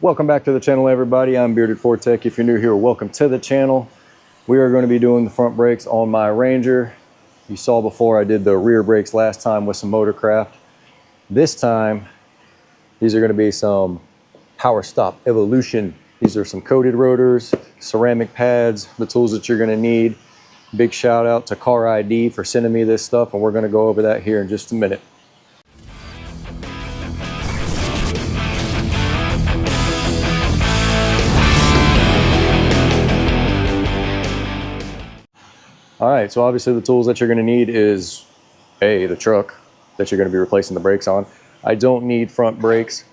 Welcome back to the channel, everybody. I'm Bearded Ford Tech. If you're new here, welcome to the channel. We are going to be doing the front brakes on my Ranger. You saw before I did the rear brakes last time with some Motorcraft. This time, these are going to be some PowerStop Evolution. These are some coated rotors, ceramic pads, the tools that you're going to need. Big shout out to CARiD for sending me this stuff, and we're going to go over that here in just a minute. All right, so obviously the tools that you're gonna need is the truck that you're gonna be replacing the brakes on. I don't need front brakes.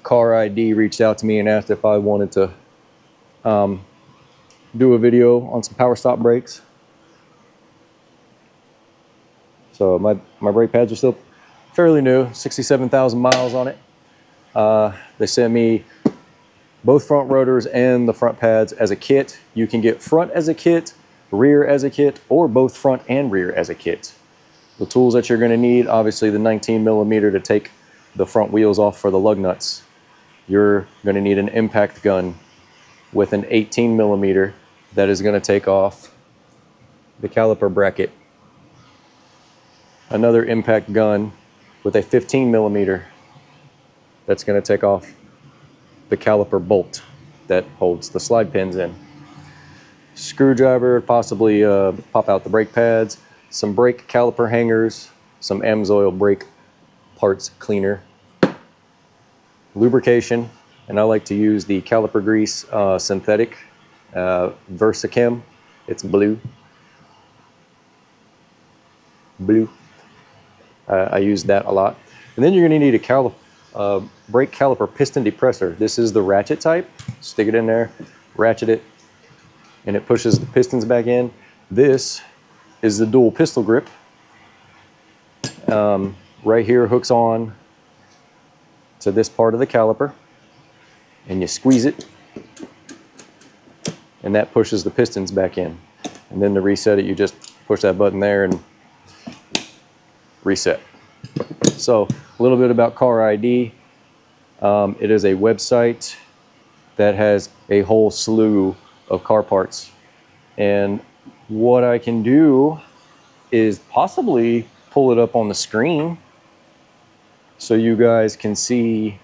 CARiD reached out to me and asked if I wanted to do a video on some PowerStop brakes. So my brake pads are still fairly new, 67,000 miles on it. They sent me both front rotors and the front pads as a kit. You can get front as a kit, rear as a kit, or both front and rear as a kit. The tools that you're going to need, obviously the 19mm to take the front wheels off for the lug nuts. You're going to need an impact gun with an 18mm that is going to take off the caliper bracket. Another impact gun with a 15mm that's going to take off the caliper bolt that holds the slide pins in. Screwdriver, possibly pop out the brake pads, some brake caliper hangers, some AMSOIL Brake Parts Cleaner, lubrication, and I like to use the caliper grease synthetic Versachem. It's blue. I use that a lot. And then you're going to need a brake caliper piston depressor. This is the ratchet type. Stick it in there, ratchet it, and it pushes the pistons back in. This is the dual pistol grip. Right here hooks on to this part of the caliper, and you squeeze it, and that pushes the pistons back in. And then to reset it, you just push that button there and reset. So a little bit about CARiD. It is a website that has a whole slew of car parts, and what I can do is possibly pull it up on the screen so you guys can see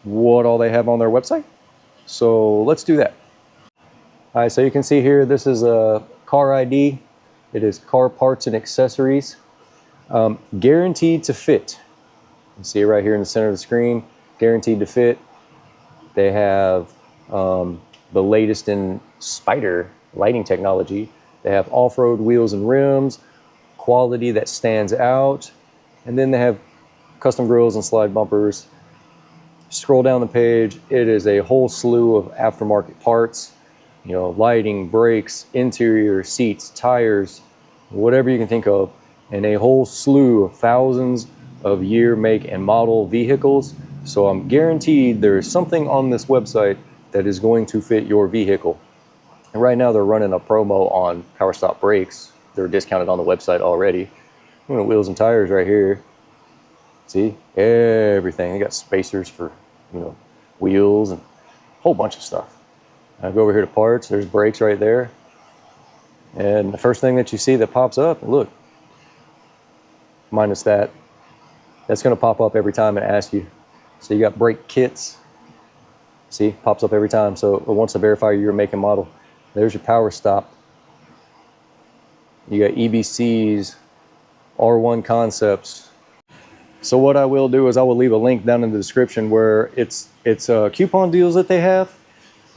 what all they have on their website. So let's do that. All right, so you can see here, this is a CARiD. It is car parts and accessories, guaranteed to fit. You see it right here in the center of the screen, guaranteed to fit. They have the latest in Spider lighting technology. They have off-road wheels and rims, quality that stands out, and then they have custom grills and slide bumpers. Scroll down the page, it is a whole slew of aftermarket parts, you know, lighting, brakes, interior, seats, tires, whatever you can think of, and a whole slew of thousands of year, make, and model vehicles. So I'm guaranteed there's something on this website that is going to fit your vehicle. And right now they're running a promo on PowerStop brakes. They're discounted on the website already. You know, wheels and tires right here. See, everything. They got spacers for, you know, wheels and a whole bunch of stuff. I go over here to parts. There's brakes right there. And the first thing that you see that pops up, look, minus that, that's going to pop up every time and ask you. So you got brake kits. See, pops up every time. So it wants to verify your make and model. There's your PowerStop. You got EBCs, R1 concepts. So what I will do is I will leave a link down in the description where it's coupon deals that they have.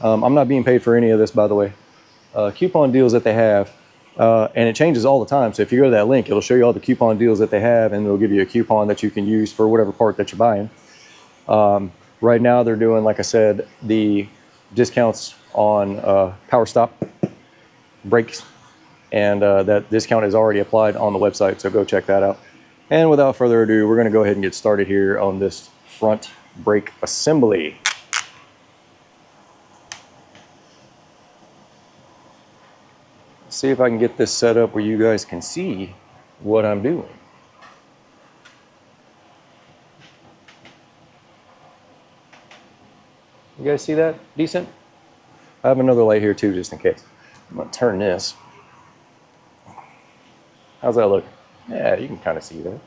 I'm not being paid for any of this, by the way. Coupon deals that they have, and it changes all the time. So if you go to that link, it'll show you all the coupon deals that they have, and it'll give you a coupon that you can use for whatever part that you're buying. Right now they're doing, like I said, the discounts on PowerStop brakes, and that discount is already applied on the website, so go check that out. And without further ado, we're going to go ahead and get started here on this front brake assembly. See if I can get this set up where you guys can see what I'm doing. You guys see that? Decent? I have another light here too, just in case. I'm gonna turn this. How's that look? Yeah, you can kind of see that.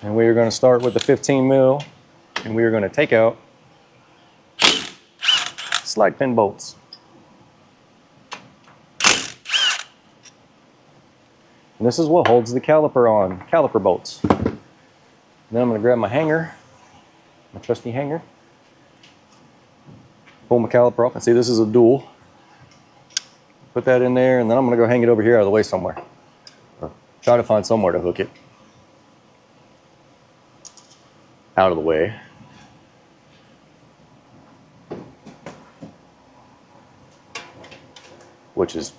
And we are gonna start with the 15 mil, and we are gonna take out slide pin bolts. And this is what holds the caliper on, caliper bolts. Then I'm gonna grab my hanger, my trusty hanger, pull my caliper off, and see this is a dual. Put that in there, and then I'm gonna go hang it over here out of the way somewhere. Or try to find somewhere to hook it. Out of the way. Which is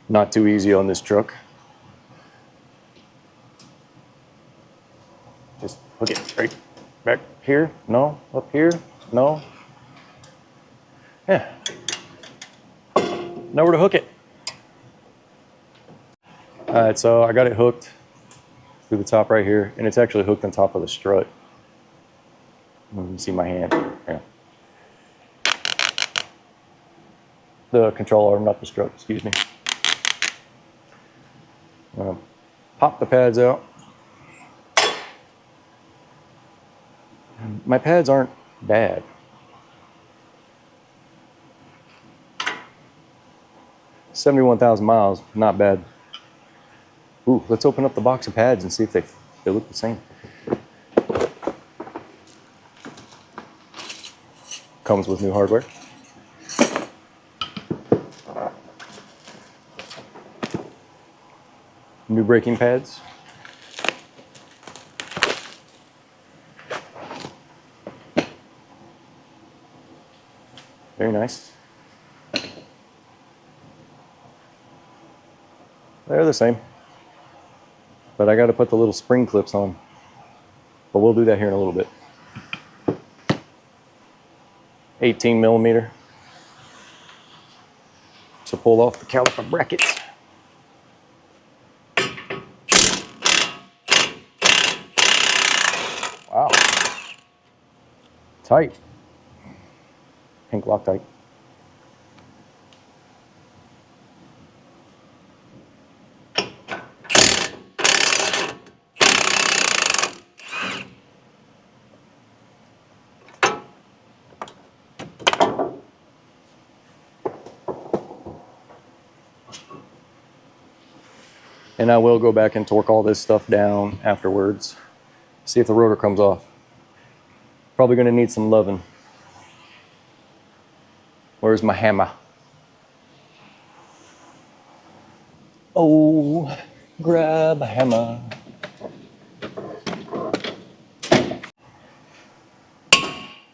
not too easy on this truck. Just hook it right back here. No, up here. No. Yeah. Nowhere to hook it. All right, so I got it hooked through the top right here, and it's actually hooked on top of the strut. You can see my hand. Yeah. The control arm, not the strut, excuse me. Pop the pads out. My pads aren't bad. $71,000 miles, not bad. Ooh, let's open up the box of pads and see if they look the same. Comes with new hardware. New braking pads. Very nice. They're the same. But I got to put the little spring clips on. But we'll do that here in a little bit. 18 millimeter. To pull off the caliper brackets. Wow. Tight. Pink Loctite. And I will go back and torque all this stuff down afterwards. See if the rotor comes off. Probably gonna need some loving. Where's my hammer? Oh, grab a hammer.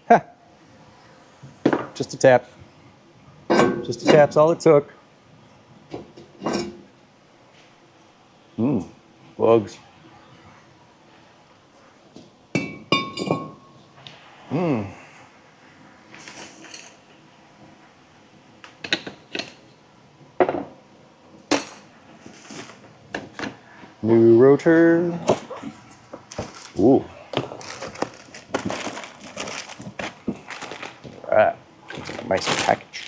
Ha! Just a tap. Just a tap's all it took. Bugs. New rotor. Ooh. Alright. Nice package.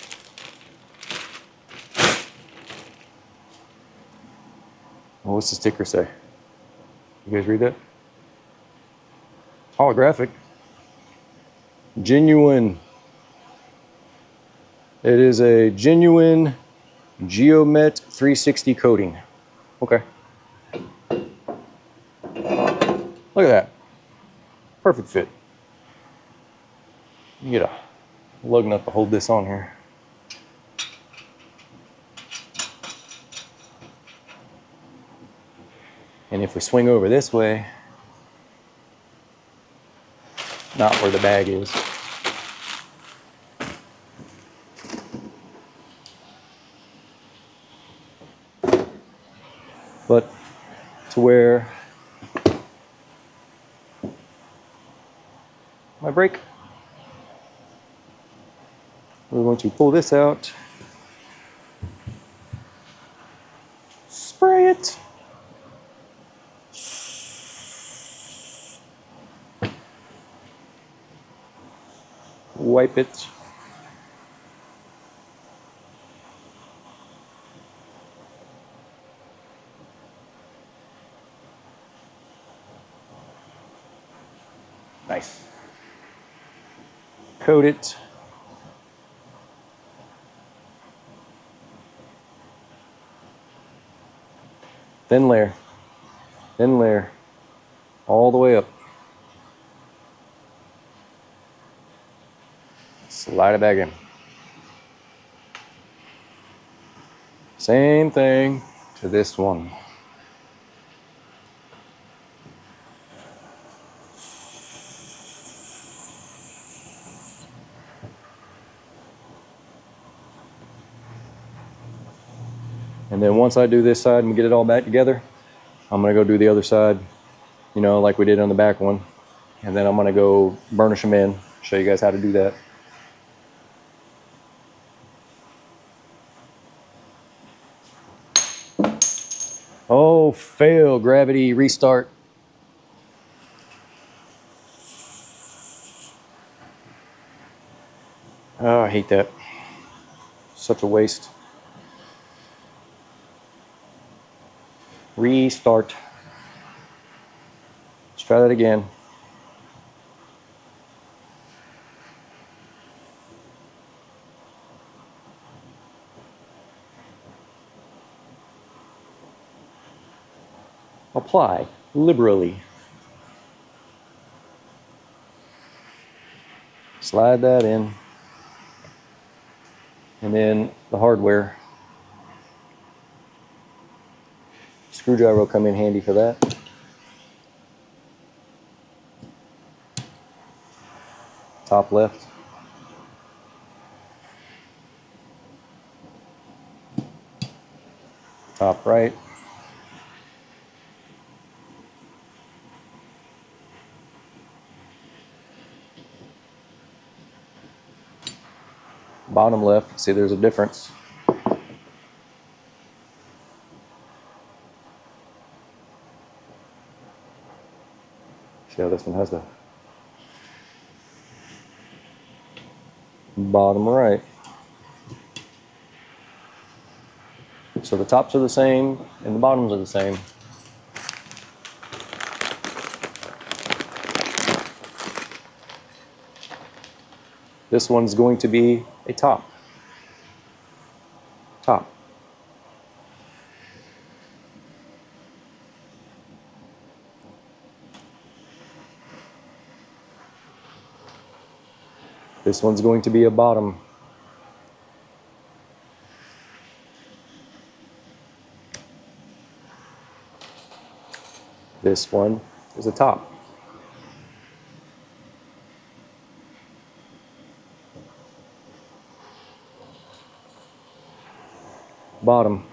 Well, what's the sticker say? You guys read that? Holographic. Genuine. It is a genuine Geomet 360 coating. Okay. Look at that. Perfect fit. You get a lug nut to hold this on here. And if we swing over this way, not where the bag is. But to where my brake, we're going to pull this out, spray it, wipe it. Nice. Coat it. Thin layer, all the way up. Slide it back in. Same thing to this one. And then once I do this side and get it all back together, I'm gonna go do the other side, you know, like we did on the back one. And then I'm gonna go burnish them in, show you guys how to do that. Oh, fail, gravity, restart. Oh, I hate that. Such a waste. Restart. Let's try that again. Apply liberally. Slide that in. And then the hardware. Screwdriver will come in handy for that. Top left. Top right. Bottom left. See, there's a difference. See how this one has the bottom right. So the tops are the same and the bottoms are the same. This one's going to be a top. Top. This one's going to be a bottom. This one is a top. Bottom.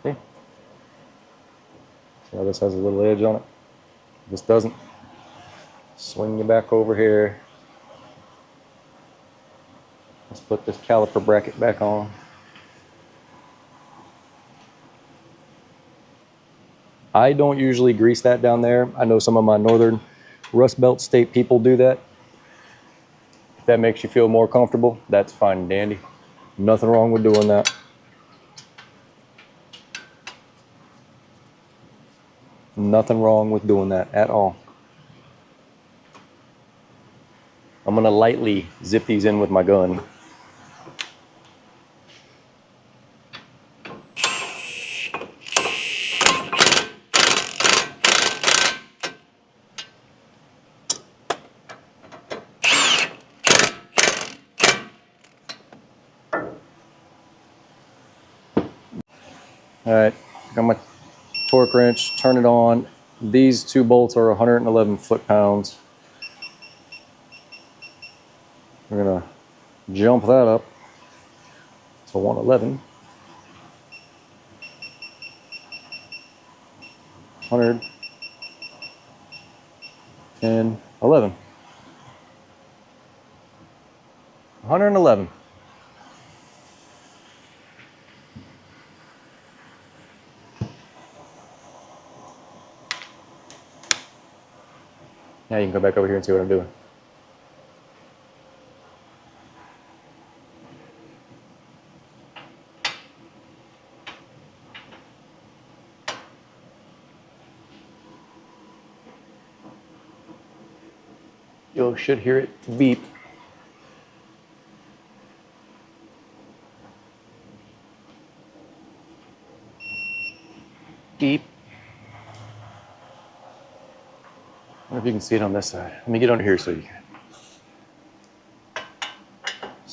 Okay. See how this has a little edge on it? This doesn't. Swing you back over here. Let's put this caliper bracket back on. I don't usually grease that down there. I know some of my northern Rust Belt state people do that. If that makes you feel more comfortable, that's fine and dandy. Nothing wrong with doing that. Nothing wrong with doing that at all. I'm gonna lightly zip these in with my gun. All right, got my torque wrench, turn it on. These two bolts are 111 foot-pounds. We're gonna jump that up to 111. 110, 11. 111. Now you can go back over here and see what I'm doing. You should hear it beep. Beep. I wonder if you can see it on this side. Let me get under here so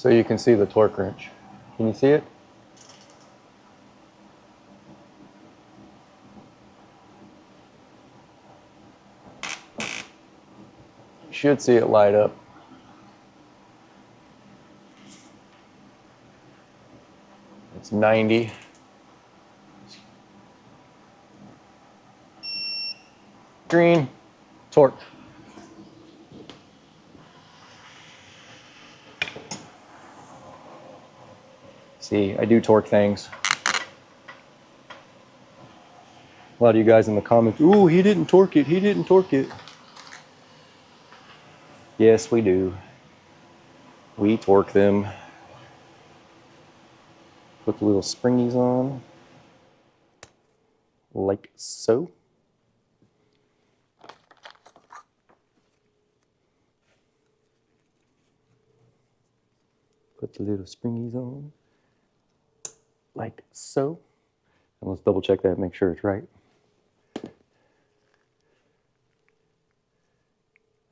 you can see the torque wrench. Can you see it? You should see it light up. It's 90. Green, torque. See, I do torque things. A lot of you guys in the comments, ooh, he didn't torque it, he didn't torque it. Yes, we do. We torque them. Put the little springies on, like so. Put the little springies on, like so. And let's double check that, make sure it's right.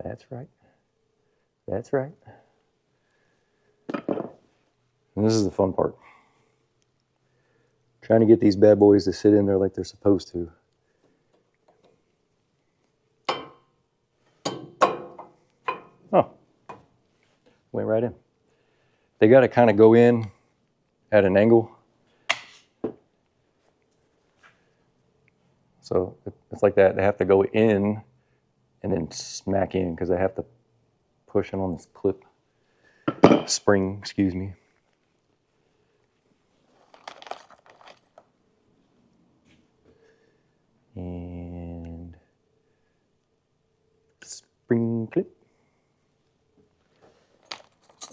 That's right. That's right. And this is the fun part. Trying to get these bad boys to sit in there like they're supposed to. Oh, went right in. They got to kind of go in at an angle. So it's like that. They have to go in and then smack in because I have to push it on this clip. Spring, excuse me. And spring clip.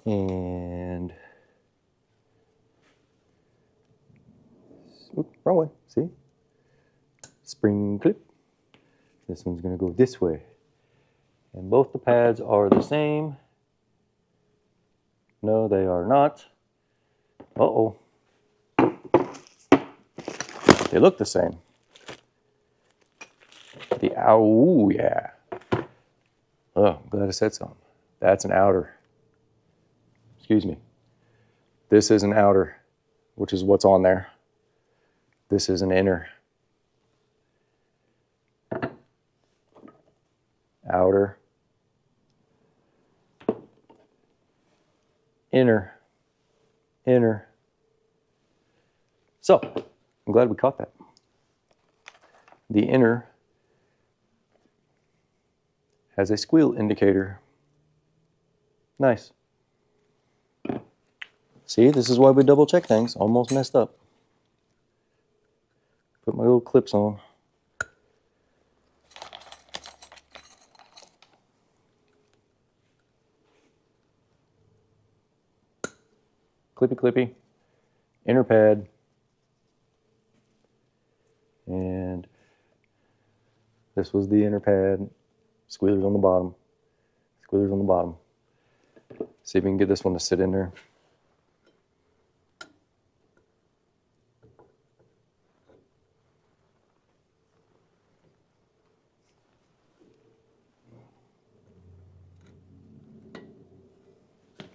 And oops, wrong way, see? Spring clip. This one's gonna go this way. And both the pads are the same. No, they are not. Uh-oh. They look the same. Oh, yeah. Oh, I'm glad I said something. That's an outer. Excuse me. This is an outer, which is what's on there. This is an inner. Outer. Inner. Inner. So, I'm glad we caught that. The inner has a squeal indicator. Nice. See, this is why we double check things. Almost messed up. Put my little clips on. Clippy clippy. Inner pad. And this was the inner pad. Squealers on the bottom. Squealers on the bottom. See if we can get this one to sit in there.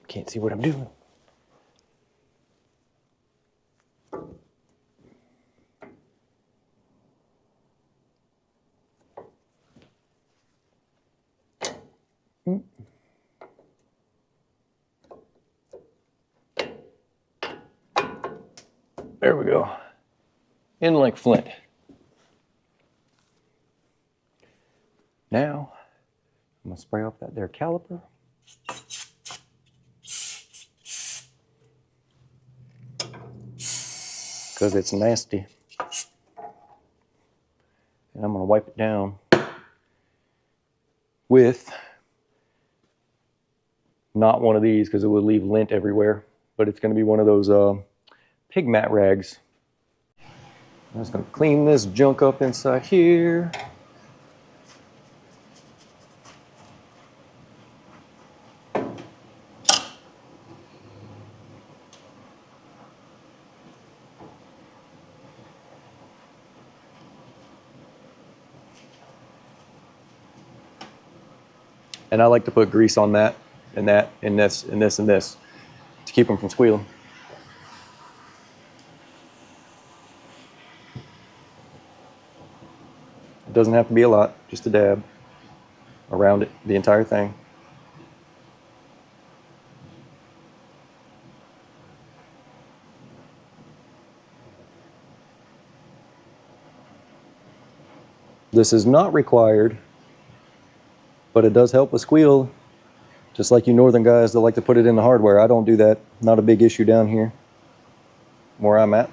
Can't see what I'm doing. There we go. In like flint. Now, I'm gonna spray off that there caliper. Because it's nasty. And I'm gonna wipe it down with not one of these because it would leave lint everywhere, but it's going to be one of those pig mat rags. I'm just going to clean this junk up inside here. And I like to put grease on that, and that, and this, and this, and this to keep them from squealing. It doesn't have to be a lot, just a dab around it, the entire thing. This is not required, but it does help with squeal, just like you northern guys that like to put it in the hardware. I don't do that. Not a big issue down here where I'm at.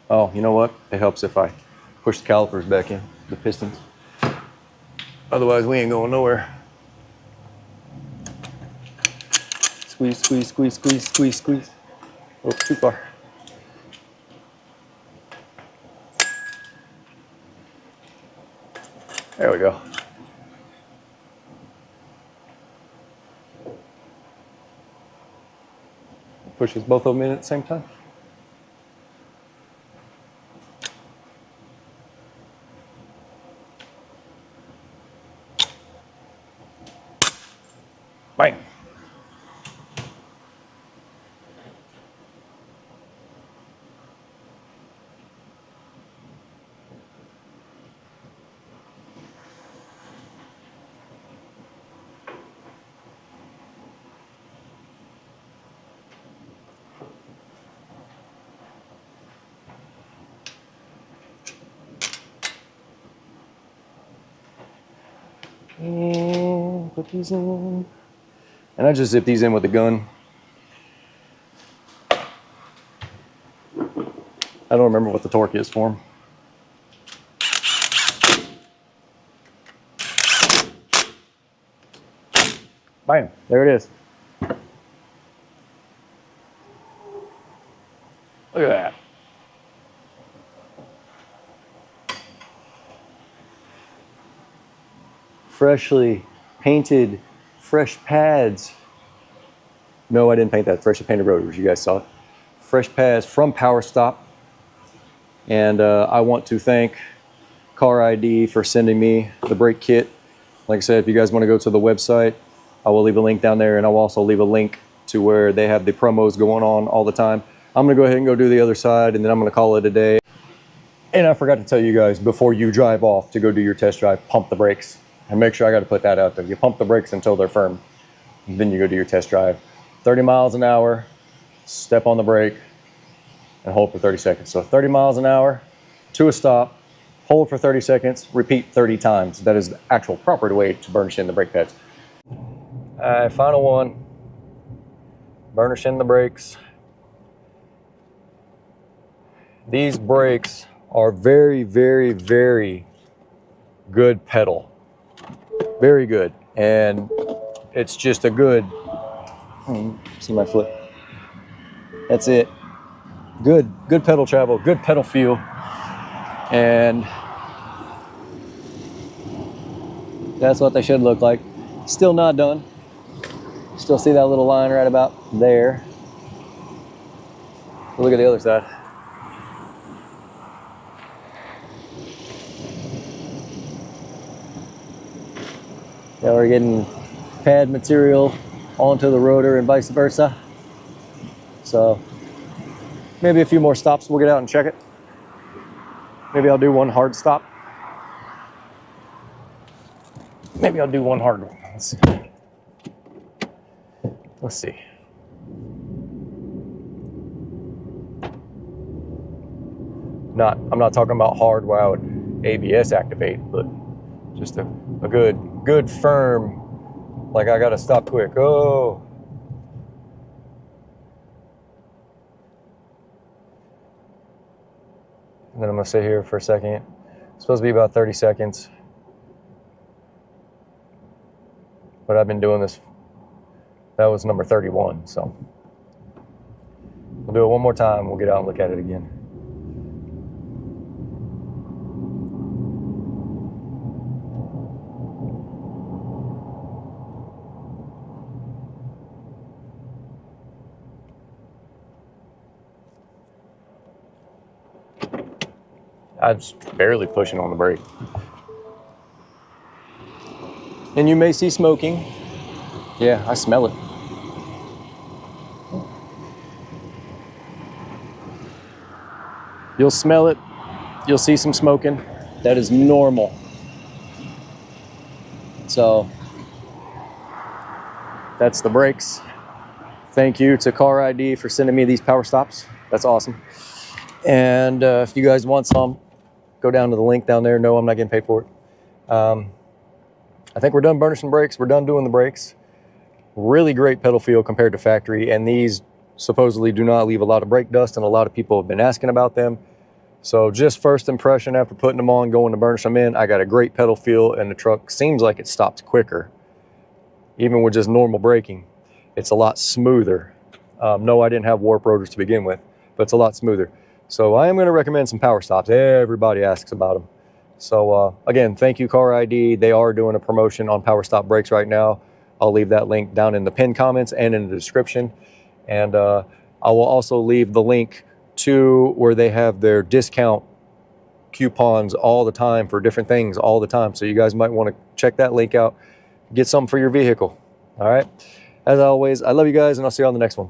Oh, you know what? It helps if I push the calipers back in, the pistons. Otherwise, we ain't going nowhere. Squeeze, squeeze, squeeze, squeeze, squeeze, squeeze. Oh, too far. There we go. Pushes both of them in at the same time. Bang. And put these in. And I just zip these in with a gun. I don't remember what the torque is for them. Bam, there it is. Look at that. Freshly painted, fresh pads. No, I didn't paint that. Freshly painted rotors. You guys saw it. Fresh pads from PowerStop. And I want to thank CARiD for sending me the brake kit. Like I said, if you guys want to go to the website, I will leave a link down there, and I'll also leave a link to where they have the promos going on all the time. I'm going to go ahead and go do the other side, and then I'm going to call it a day. And I forgot to tell you guys, before you drive off to go do your test drive, pump the brakes. And make sure, I got to put that out there. You pump the brakes until they're firm. Then you go do your test drive. 30 miles an hour, step on the brake, and hold for 30 seconds. So 30 miles an hour to a stop, hold for 30 seconds, repeat 30 times. That is the actual proper way to burnish in the brake pads. All right, final one. Burnish in the brakes. These brakes are very, very, very good pedal. Very good. And it's just a good, see my foot. That's it. Good pedal travel, good pedal feel. And that's what they should look like. Still not done. Still see that little line right about there. But look at the other side. Now we're getting pad material onto the rotor and vice versa. So maybe a few more stops, we'll get out and check it. Maybe I'll do one hard stop. Maybe I'll do one hard one. Let's see. Let's see. I'm not talking about hard where I would ABS activate, but just a good firm Like I gotta stop quick. Oh. And then I'm gonna sit here for a second. It's supposed to be about 30 seconds. But I've been doing this, that was number 31, so. We'll do it one more time, we'll get out and look at it again. I'm just barely pushing on the brake. And you may see smoking. Yeah, I smell it. You'll smell it. You'll see some smoking. That is normal. So that's the brakes. Thank you to CARiD for sending me these PowerStops. That's awesome. And if you guys want some, go down to the link down there. No, I'm not getting paid for it. I think we're done burnishing brakes. We're done doing the brakes. Really great pedal feel compared to factory. And these supposedly do not leave a lot of brake dust, and a lot of people have been asking about them. So just first impression after putting them on, going to burnish them in, I got a great pedal feel, and the truck seems like it stops quicker. Even with just normal braking, it's a lot smoother. No, I didn't have warp rotors to begin with, but it's a lot smoother. So I am going to recommend some PowerStops. Everybody asks about them. So again, thank you CARiD. They are doing a promotion on PowerStop brakes right now. I'll leave that link down in the pinned comments and in the description. And I will also leave the link to where they have their discount coupons all the time for different things all the time. So you guys might want to check that link out, get something for your vehicle. All right. As always, I love you guys, and I'll see you on the next one.